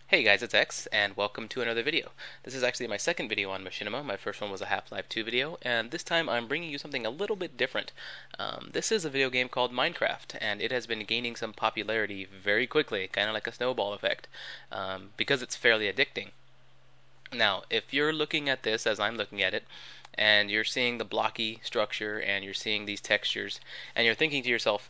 Hey guys, it's X, and welcome to another video. This is actually my second video on Machinima. My first one was a Half-Life 2 video, and this time I'm bringing you something a little bit different. This is a video game called Minecraft, and it has been gaining some popularity very quickly, kind of like a snowball effect, because it's fairly addicting. Now, if you're looking at this as I'm looking at it, and you're seeing the blocky structure, and you're seeing these textures, and you're thinking to yourself,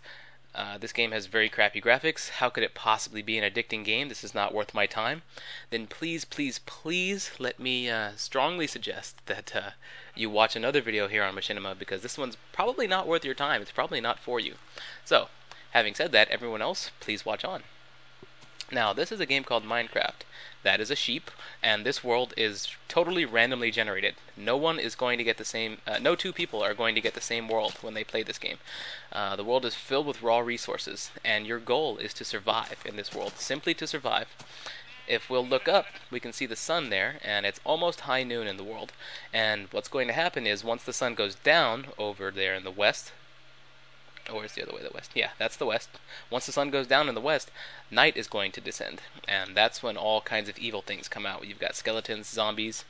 this game has very crappy graphics. How could it possibly be an addicting game? This is not worth my time. Then please, please, please let me strongly suggest that you watch another video here on Machinima, because this one's probably not worth your time. It's probably not for you. So, having said that, everyone else, please watch on. Now, this is a game called Minecraft. That is a sheep, and this world is totally randomly generated. No one is going to get the same, no two people are going to get the same world when they play this game. The world is filled with raw resources, and your goal is to survive in this world, simply to survive. If we'll look up, we can see the sun there, and it's almost high noon in the world. And what's going to happen is once the sun goes down over there in the west, or is the other way, the west? Yeah, that's the west. Once the sun goes down in the west, night is going to descend, and that's when all kinds of evil things come out. You've got skeletons, zombies,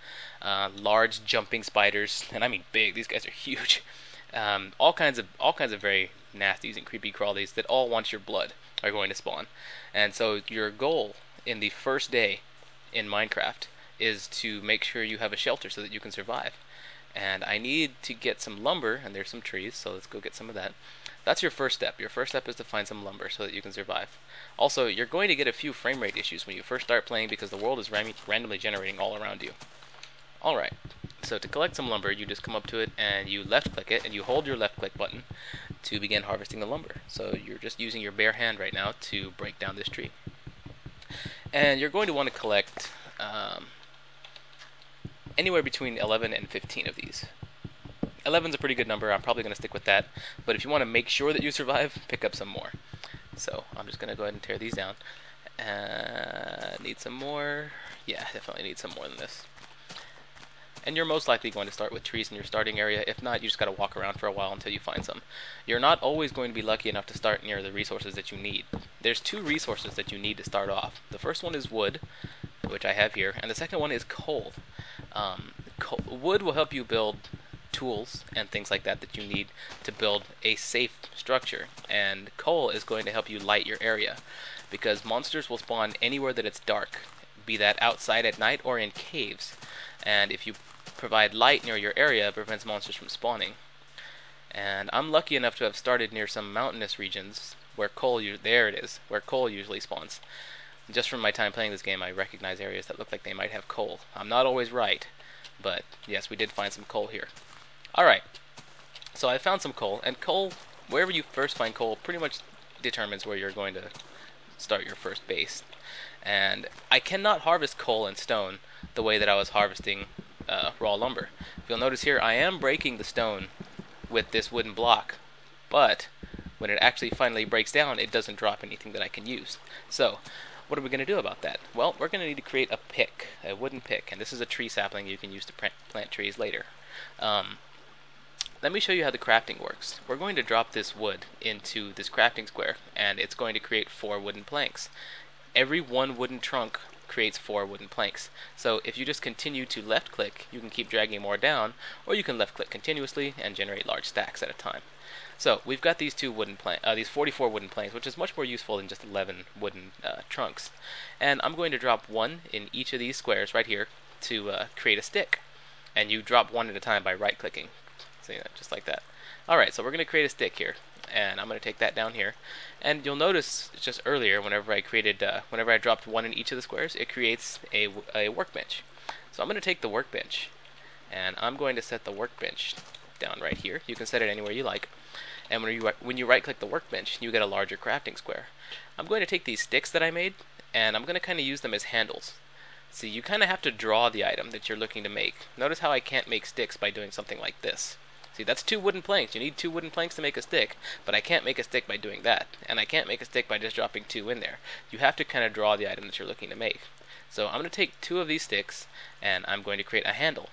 large jumping spiders, and I mean big. These guys are huge. All kinds of very nasties and creepy crawlies that all want your blood are going to spawn. And so your goal in the first day in Minecraft is to make sure you have a shelter so that you can survive. And I need to get some lumber, and there's some trees, so let's go get some of that. That's your first step. Your first step is to find some lumber so that you can survive. Also, you're going to get a few frame rate issues when you first start playing because the world is randomly generating all around you. Alright, so to collect some lumber, you just come up to it and you left click it, and you hold your left click button to begin harvesting the lumber. So you're just using your bare hand right now to break down this tree. And you're going to want to collect anywhere between 11 and 15 of these. 11's a pretty good number. I'm probably going to stick with that. But if you want to make sure that you survive, pick up some more. So I'm just going to go ahead and tear these down. Need some more. Yeah, definitely need some more than this. And you're most likely going to start with trees in your starting area. If not, you just got to walk around for a while until you find some. You're not always going to be lucky enough to start near the resources that you need. There's two resources that you need to start off. The first one is wood, which I have here, and the second one is coal. Wood will help you build tools and things like that you need to build a safe structure, and coal is going to help you light your area, because monsters will spawn anywhere that it's dark, be that outside at night or in caves, and if you provide light near your area, it prevents monsters from spawning. And I'm lucky enough to have started near some mountainous regions where coal where coal usually spawns. Just from my time playing this game, I recognize areas that look like they might have coal. I'm not always right, but yes, we did find some coal here. Alright, so I found some coal, and coal, wherever you first find coal, pretty much determines where you're going to start your first base. And I cannot harvest coal and stone the way that I was harvesting raw lumber. If you'll notice here, I am breaking the stone with this wooden block, but when it actually finally breaks down, it doesn't drop anything that I can use. So, what are we going to do about that? Well, we're going to need to create a pick, a wooden pick, and this is a tree sapling you can use to plant trees later. Let me show you how the crafting works. We're going to drop this wood into this crafting square, and it's going to create 4 wooden planks. Every one wooden trunk creates 4 wooden planks. So if you just continue to left click, you can keep dragging more down, or you can left click continuously and generate large stacks at a time. So we've got these 44 wooden planks, which is much more useful than just 11 wooden trunks. And I'm going to drop 1 in each of these squares right here to create a stick. And you drop 1 at a time by right clicking. So, just like that. Alright, so we're going to create a stick here, and I'm going to take that down here, and you'll notice just earlier whenever I dropped 1 in each of the squares, it creates a workbench. So I'm going to take the workbench, and I'm going to set the workbench down right here. You can set it anywhere you like, and when you right click the workbench, you get a larger crafting square. I'm going to take these sticks that I made, and I'm going to kind of use them as handles. See, you kind of have to draw the item that you're looking to make. Notice how I can't make sticks by doing something like this. See, that's 2 wooden planks. You need 2 wooden planks to make a stick, but I can't make a stick by doing that. And I can't make a stick by just dropping 2 in there. You have to kind of draw the item that you're looking to make. So I'm going to take 2 of these sticks, and I'm going to create a handle.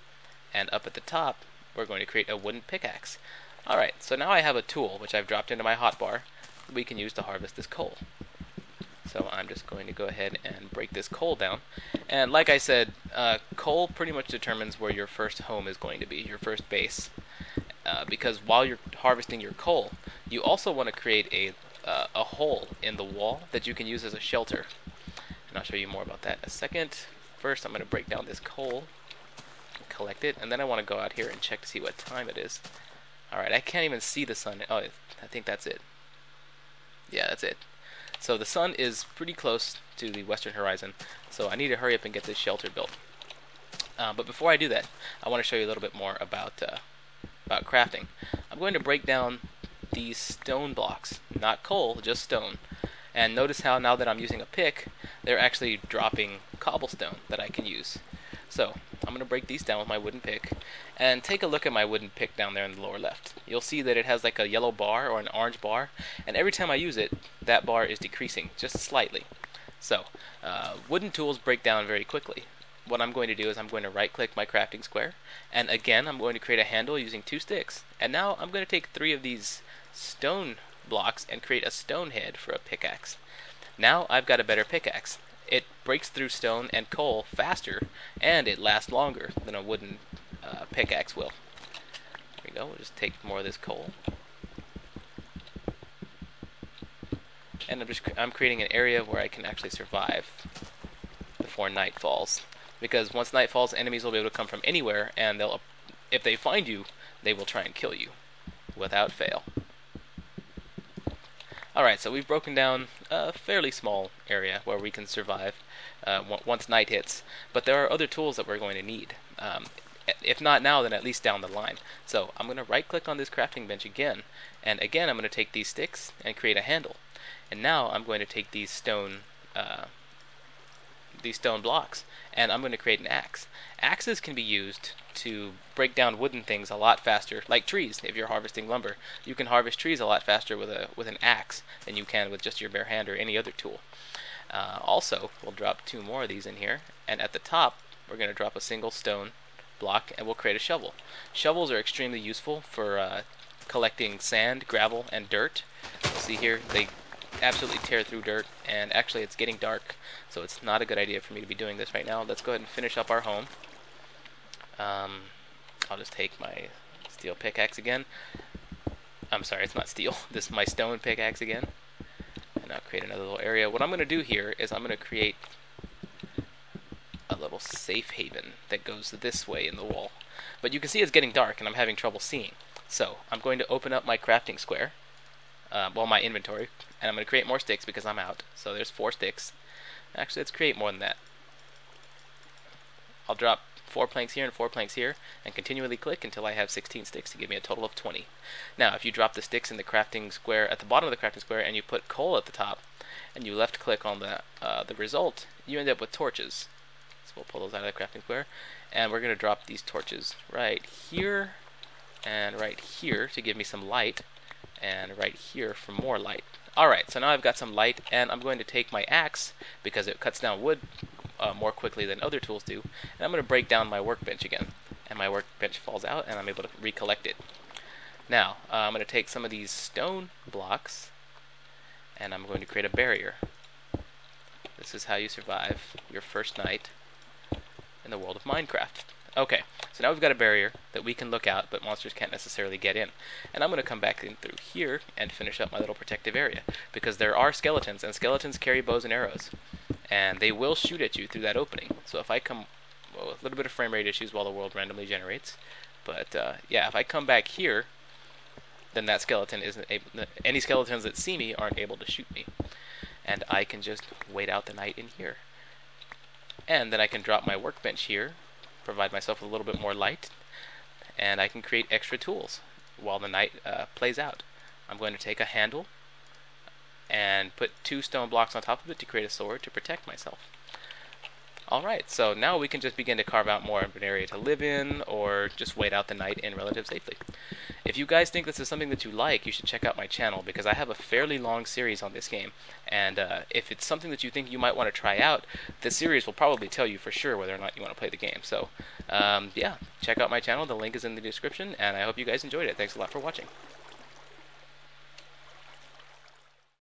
And up at the top, we're going to create a wooden pickaxe. Alright, so now I have a tool, which I've dropped into my hotbar, we can use to harvest this coal. So I'm just going to go ahead and break this coal down. And like I said, coal pretty much determines where your first home is going to be, your first base. Because while you're harvesting your coal, you also want to create a hole in the wall that you can use as a shelter. And I'll show you more about that in a second. First, I'm going to break down this coal, collect it, and then I want to go out here and check to see what time it is. Alright, I can't even see the sun. Oh, I think that's it. Yeah, that's it. So the sun is pretty close to the western horizon, so I need to hurry up and get this shelter built. But before I do that, I want to show you a little bit more about crafting. I'm going to break down these stone blocks, not coal, just stone. And notice how now that I'm using a pick, they're actually dropping cobblestone that I can use. So I'm going to break these down with my wooden pick, and take a look at my wooden pick down there in the lower left. You'll see that it has like a yellow bar or an orange bar, and every time I use it, that bar is decreasing just slightly. So wooden tools break down very quickly. What I'm going to do is I'm going to right click my crafting square, and again I'm going to create a handle using 2 sticks. And now I'm going to take 3 of these stone blocks and create a stone head for a pickaxe. Now I've got a better pickaxe. It breaks through stone and coal faster, and it lasts longer than a wooden pickaxe will. There we go. We'll just take more of this coal, and I'm creating an area where I can actually survive before night falls. Because once night falls, enemies will be able to come from anywhere, and if they find you, they will try and kill you without fail. Alright, so we've broken down a fairly small area where we can survive once night hits, but there are other tools that we're going to need. If not now, then at least down the line. So I'm going to right click on this crafting bench again, and again I'm going to take these sticks and create a handle. And now I'm going to take these stone blocks, and I'm going to create an axe. Axes can be used to break down wooden things a lot faster, like trees. If you're harvesting lumber, you can harvest trees a lot faster with an axe than you can with just your bare hand or any other tool. Also, we'll drop 2 more of these in here, and at the top we're going to drop a single stone block, and we'll create a shovel. Shovels are extremely useful for collecting sand, gravel, and dirt. See here, they absolutely tear through dirt, and actually it's getting dark, so it's not a good idea for me to be doing this right now. Let's go ahead and finish up our home. I'll just take my steel pickaxe again. I'm sorry, it's not steel. This is my stone pickaxe again. And I'll create another little area. What I'm going to do here is I'm going to create a little safe haven that goes this way in the wall. But you can see it's getting dark and I'm having trouble seeing. So I'm going to open up my crafting square, my inventory, and I'm going to create more sticks because I'm out. So there's 4 sticks. Actually, let's create more than that. I'll drop 4 planks here and 4 planks here, and continually click until I have 16 sticks to give me a total of 20. Now, if you drop the sticks in the crafting square at the bottom of the crafting square, and you put coal at the top, and you left click on the result, you end up with torches. So we'll pull those out of the crafting square, and we're going to drop these torches right here and right here to give me some light, and right here for more light. Alright, so now I've got some light, and I'm going to take my axe, because it cuts down wood more quickly than other tools do, and I'm going to break down my workbench again. And my workbench falls out, and I'm able to recollect it. Now, I'm going to take some of these stone blocks, and I'm going to create a barrier. This is how you survive your first night in the world of Minecraft. Okay, so now we've got a barrier that we can look out, but monsters can't necessarily get in. And I'm going to come back in through here and finish up my little protective area, because there are skeletons, and skeletons carry bows and arrows, and they will shoot at you through that opening. So if I come, well, a little bit of frame rate issues while the world randomly generates, but yeah, if I come back here, then that skeleton isn't able, any skeletons that see me aren't able to shoot me, and I can just wait out the night in here. And then I can drop my workbench here, provide myself with a little bit more light, and I can create extra tools while the night plays out. I'm going to take a handle and put 2 stone blocks on top of it to create a sword to protect myself. Alright, so now we can just begin to carve out more of an area to live in, or just wait out the night in relative safety. If you guys think this is something that you like, you should check out my channel, because I have a fairly long series on this game, and if it's something that you think you might want to try out, the series will probably tell you for sure whether or not you want to play the game. So, yeah, check out my channel, the link is in the description, and I hope you guys enjoyed it. Thanks a lot for watching.